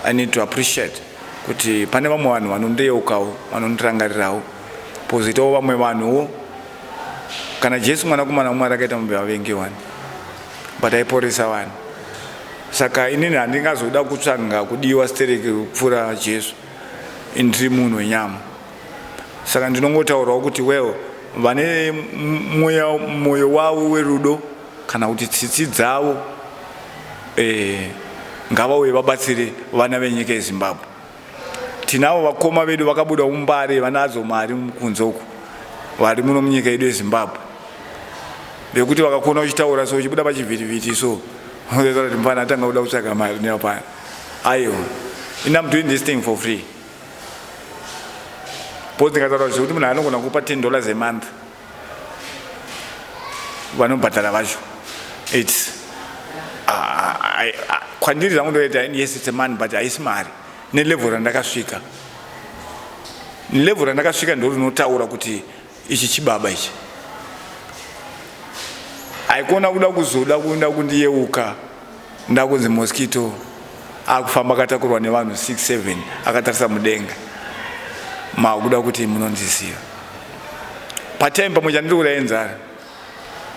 I need to appreciate. Kuti pane vamwe vanhu vanondeyeukawo, vanondirangarirawo, pozitawo vamwe vanhuwo. Kana Jesu mwanakomana mumwe akaita mumbeva vengi wani, but aiporesa vanhu. Saka inini handingazoda kutsvanga kudiwa stereki kupfuura Jesu, ndiri munhu wenyama. Saka ndinongotaurawo kuti well, vane moyo wavo werudo kana kuti tsitsi dzavo, ngavauye vabatsire vana venyika yeZimbabwe. Tinavo vakoma vedu vakabuda umbare, vanadzo mari kunze uku, vari muno munyika yedu yeZimbabwe, vekuti vakakona kuchitaura so chibuda pachivhitivhiti so unotaura kuti mufana atanga kuda kutsvaga mari neapana. Aiwa, I'm doing this thing for free. Because ndikataura kuti munhu anogona kupa $10 a month, vanobhadhara vacho. It's kwandiri zvangu ndoita, yes it's a man, but haisi mari. Nelevel randakasvika, ndo rinotaura kuti ichi chibaba ichi aikona kuda kuzoda kuenda kundiyeuka ndakunzi Mosquito akufamba akatakurwa nevanhu 6-7 akatarisa mudenga, makuda kuti munondiziva. Patime pamwe chandiri kuraenzara,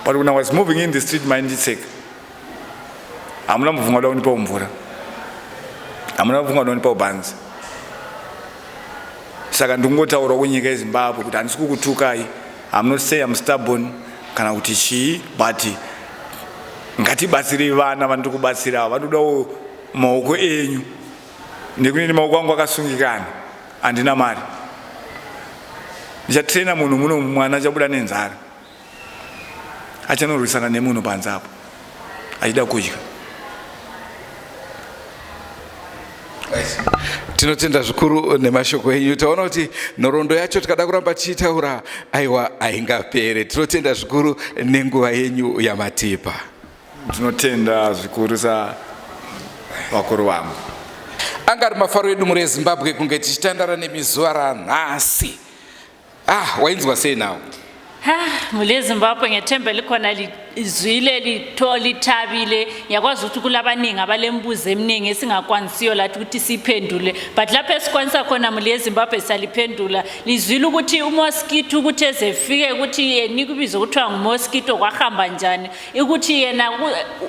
but when I was moving in the street minditseka, hamuna mubvunga kuda kundipawo mvura, hamuna mubvunga kuda kundipawo bhanzi. Saka ndingotaura kunyika yeZimbabwe kuti handisi kukutukai, I'm not saying I'm stubborn kana kuti chii, but ngatibatsirei vana vandiri kubatsira, vanodawo maoko enyu. Ndekuni maoko angu akasungikana, handina mari. Ndichatraina munhu muno, mwana achabuda nenzara, achanorwisana nemunhu panze apo achida kudya. Tinotenda zvikuru nemashoko enyu. Taona kuti nhoroondo yacho tikada kuramba tichitaura aiwa haingapere. Tinotenda zvikuru nenguva yenyu yamatipa. Tinotenda zvikuru savakuru vangu. Anga ari mafaro edu muri yeZimbabwe kunge tichitandara nemizuva ranhasi. Wainzwa sei nawo? Muli yeZimbabwe ngethemba likhona izwile lithabile yakwazi ukuthi kulabaningi abalembuzo eminingi esingakwanisiyo lathi ukuthi siphendule but lapho esikwanisa khona muli eZimbabwe saliphendula lizwile ukuthi uMosquito ukuthi ezefike ukuthi yena ikubizo kuthiwa nguMosquito kwahamba njani ukuthi yena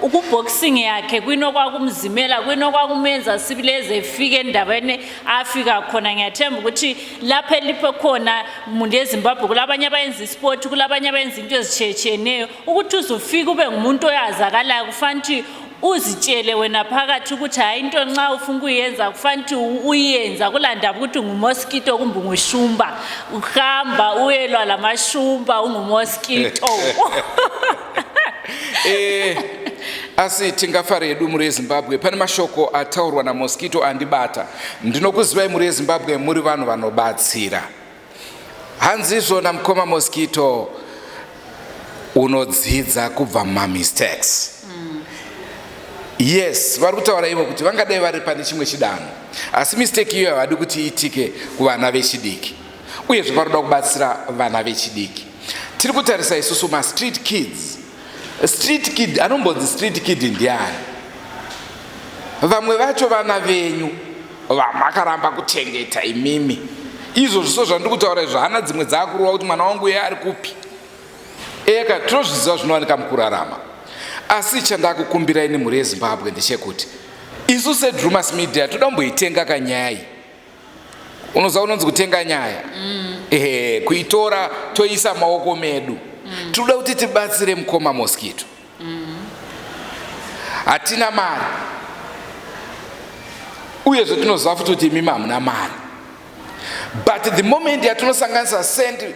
ukuboxing yakhe kwinokwakumzimela kwinokwakumenza sibile ezefike endaweni afika khona ngiyathemba ukuthi lapho elipho khona muli eZimbabwe kulabanye abayenza isport kulabanye abayenza into ezitsheyeneyo ukuthi uzofika ube ngumuntu oyazakalayo kufanele uzitshele wena phakathi ukuthi hayi into nxa ufuna ukuyenza kufanele uyenza kulandaba ukuthi nguMosquito kumbe ngushumba uhamba uyelwa lamashumba unguMosquito asithi ngafari yedu muri eZimbabwe pane mashoko ataurwa naMosquito andibata ndinokuzivai muri eZimbabwe muri vanhu vanobatsira hanzi izvona mukoma Mosquito unodzidza kubva mamistakes yes vari kutaura ivo kuti vangadai vari pane chimwe chidanho asi mistake iyo havadi kuti iitike kuvana vechidiki uyezve paroda kubatsira vana vechidiki tiri kutarisa isusu street kids street kid anombonzi street kid ndiani vamwe vacho vana venyu vamakaramba kuchengeta imimi izvo zviso zvandiri kutaura izvo hana dzimwe dzakurova kuti mwana wangu uye ari kupi eka tinozviziva zvinowanika mukurarama asi chandakukumbira ini muri eZimbabwe ndechekuti isu seDrewmas media toda kumboitenga kanyaya iyi unoziva unonzi kutenga nyaya kuitora toisa maoko medu tinoda kuti tibatsire mukoma Mosquito hatina mari uyezve tinoziva futi kuti imimi hamuna mari but the moment yatinosanganisa sendi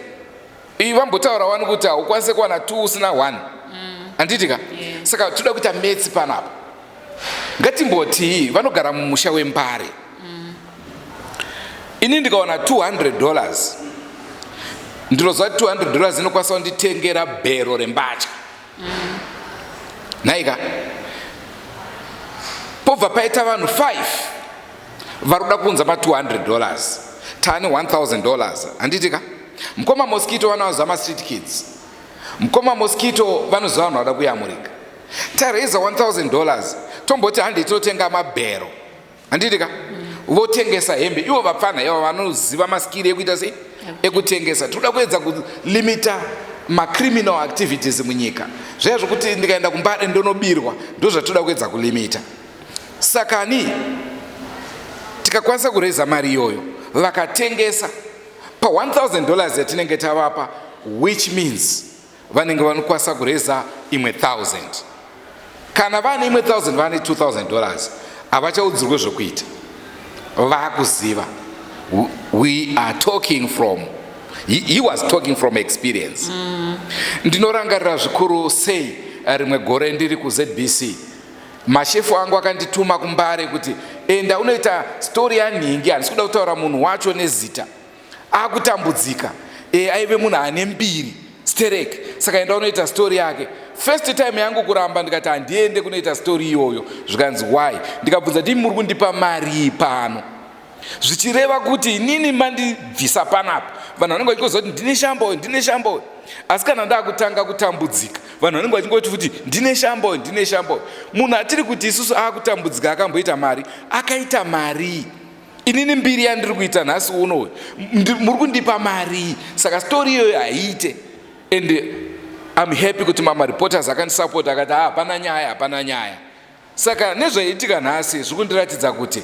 vambotaura wani kuti haukwanise kuwana 2 usina 1 handitika saka toda kuita metsi panapa ngatimboti vanogara mumusha wembare ini ndikawana $200 ndinoziva kuti $200 inokwanisa kunditengera bhero rembatya naika pobva paita vanhu 5 vari kuda kuunza $200 tani $1000 handitika mukoma Mosquito vanoziva mastreet kids mukoma Mosquito vanoziva vanhu vada kuyamurika tareza $1000 tomboti handi totenga mabhero handitika votengesa hembe ivo vapfana ivo vanoziva maskiri ekuita sei ekutengesa toda kuedza kulimita macriminal activities munyika zvaya zvokuti ndikaenda kumbade ndonobirwa ndozvatoda kuedza kulimita sakani tikakwanisa kureza mari iyoyo vakatengesa pa $1000 yatinenge tavapa which means vanenge vanokwanisa kureza imwe 1000 kana vane imwe 1000 vane $2000 havachaudzirwe zvokuita vakuziva we are talking from he was talking from experience ndinorangarira zvikuru sei rimwe gore ndiri kuZBC mashefu angu akandituma kumbare kuti enda unoita story yaningi handisi kuda kutaura munhu wacho nezita akutambudzika aive munhu ane mbiri stereke saka enda unoita story yake first time yangu kuramba ndikati handiende kunoita story iyoyo zvikanzi why ndikabvunza ndimi muri kundipa mari pano zvichireva kuti inini mandibvisa panapa vanhu vanenge vachingozva kuti ndine shambo asi kana ndakutanga kutambudzika vanhu vanenge vachingoti futi ndine shambo munhu atiri kuti isusu akutambudzika akamboita mari akaita mari inini mbiri yandiri kuita nhasi uno muri kundipa mari saka story iyoyo haiite and I'm happy kuti reporters akandisapota akati hapana nyaya saka nezvaiitika nhasi zvikundiratidza kuti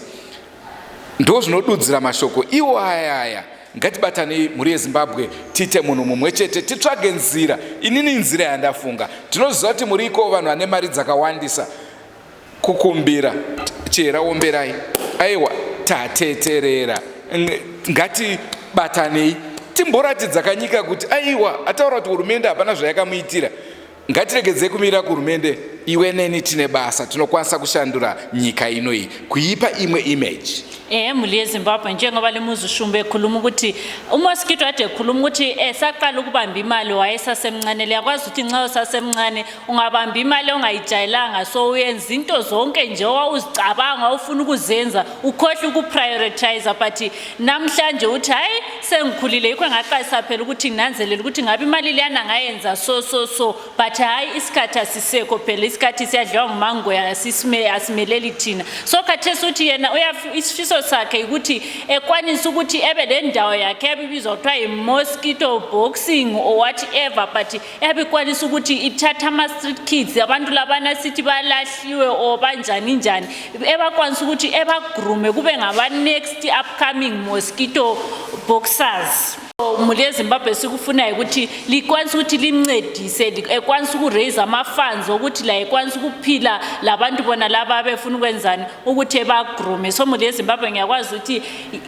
ndo zvinodudzira mashoko iwo aya ngatibatane muri eZimbabwe tite munhu mumwe chete titsvage nzira inini nzira yandafunga tinoziva kuti muriko vanhu vane mari dzakawandisa kukumbira chera omberai aiwa tateterera ngatibatanei timboratidza kanyika kuti aiwa ataura kuti hurumende hapana zvayakamuitira ngatiregedzei kumira kuhurumende iwe neni tine basa tinokwanisa kushandura nyika inoi kuipa imwe image. Muli yeZimbabwe njengoba lemuzushumbe ekhuluma ukuthi uMosquito ade ekhuluma ukuthi esaqala ukubamba imali wayesasemncane liyakwazi ukuthi nxa usasemncane ungabamba imali ongayijayelanga so uyenza into zonke nje owawuzicabanga ufuna ukuzenza ukhohle ukuprioritize but namhlanje uthi hayi sengikhulile yikho ngaqalisa phela ukuthi nginanzelele ukuthi ngabe imali liyana ngayenza so but hayi isikhathi asisekho phela isikhathi siyadliwa ngumangoya asimeleli thina so khathesi uthi yena isifiso sakhe ukuthi ekwanisa ukuthi ebe le ndawo yakhe ebizwa kuthiwa i-Mosquito boxing or whatever but ebikwanisa ukuthi ithatha ama-street kids abantu labana sithi balahliwe or banjani njani ebakwanisa ukuthi ebagrume kube ngaba-next upcoming Mosquito boxers. Muli yeZimbabwe sikufuna ukuthi likwanisa ukuthi limncedise ekwanisa ukuraise ama-funds ukuthi la ekwanisa ukuphila labantu bona laba befuna ukwenzani ukuthi ebagrume so muli yeZimbabwe ngiyakwazi ukuthi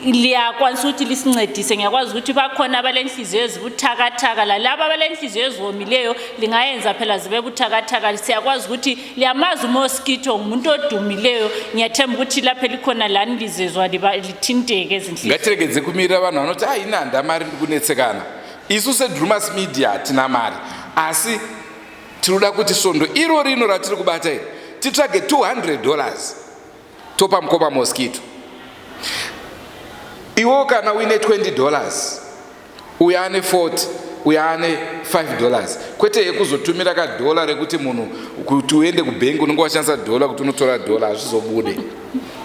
liyakwanisa ukuthi lisincedise ngiyakwazi ukuthi bakhona abalenhliziyo ezibuthakathaka lalabo abalenhliziyo eziwomileyo lingayenza phela zibe buthakathaka siyakwazi ukuthi liyamazi uMosquito umuntu odumileyo ngiyathemba ukuthi lapha likhona lani lizezwa lithinteke ezinhliziyo ngatiregedze kumirira vanhu vanoti inanda mari kunetsekana isu seDrewmas media tina mari asi tinoda kuti svondo iro rino ratiri kubata iri titsvage $200 topa mukopa Mosquito iwo kana uine $20 uya ane 40 uya ane $5 kwete yekuzotumira $1 rekuti munhu kuti uende kubhengi unenge washandisa $1 kuti unotora $1 hazvizobude.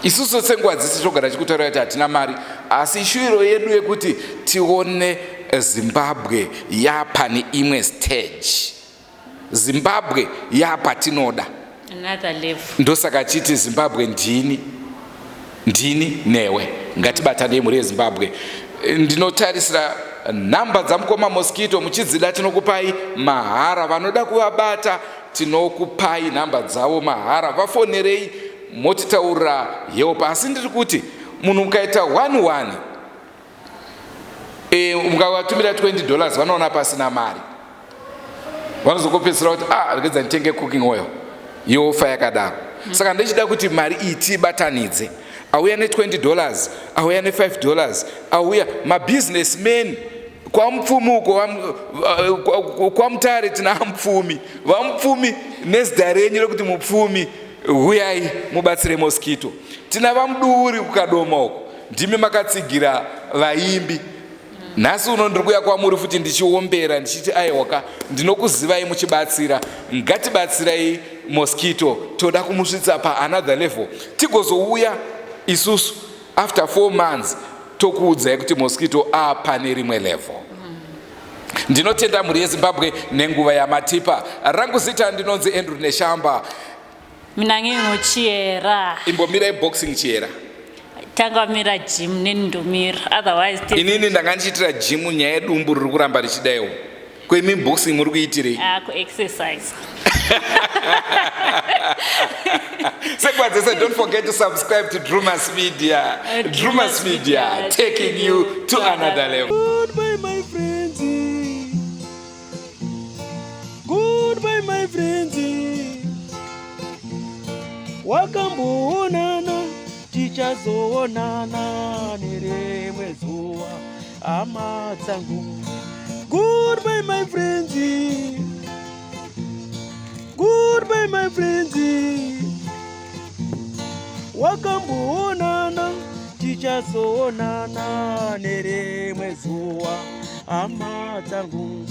Isusu senguva dzisi togara tichikutaura kuti hatina mari asi ishuviro yedu yekuti tione Zimbabwe yapane imwe stage. Zimbabwe yapatinoda another level. Ndosaka chiti Zimbabwe ndini newe ngatibatane muri yeZimbabwe. Ndinotarisira namba dzamukoma Mosquito muchidzida tinokupai mahara vanoda kuvabata tinokupai namba dzavo mahara vafonerei motitaurira yewo pasi ndiri kuti munhu mukaita 1-1 mukavatumira $20 vanoona pasina mari vanozokopedzera kuti regedza nditenge cooking oil yofa yakadaro saka ndichida kuti mari iyi tibatanidze auya ne$20 auya ne$5 auya mabusinessmen kwamupfumi uko kwamutare tina mupfumi vamupfumi nezida renyu rekuti mupfumi huyai mubatsire Mosquito tina vamuduri kukadoma uko ndimi makatsigira vaimbi nhasi uno ndiri kuya kwamuri futi ndichiombera ndichiti aiwaka ndinokuzivai muchibatsira ngatibatsirai Mosquito toda kumusvitsa paanother level tigozouya isusu after 4 months tokuudzai kuti Mosquito apane rimwe level. Ndinotenda muri yeZimbabwe nenguva yamatipa rangu zita ndinonzi Andrew Neshamba mina nginguchiyera imbomira boxing chiyera tangamira gym nendumira otherwise inini ndangandichitira gym nyaya yedumbu riri kuramba richidaiwo kwemi boxing muri kuitirei ku exercise. Don't forget to subscribe to Drewmas Media. Drewmas Media, taking you to another level. Goodbye, my friends. Goodbye, my friends. Wakamboonana, tichazoonana nerimwe zuva hama dzangu. Goodbye, my friends. Goodbye, my friends. Wakamboonana, tichazoonana nerimwe zuva hama dzangu.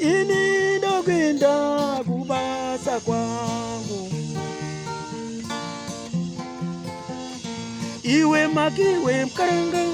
Ini ndokwenda kubasa kwangu. Iwe makiwe mkaranga.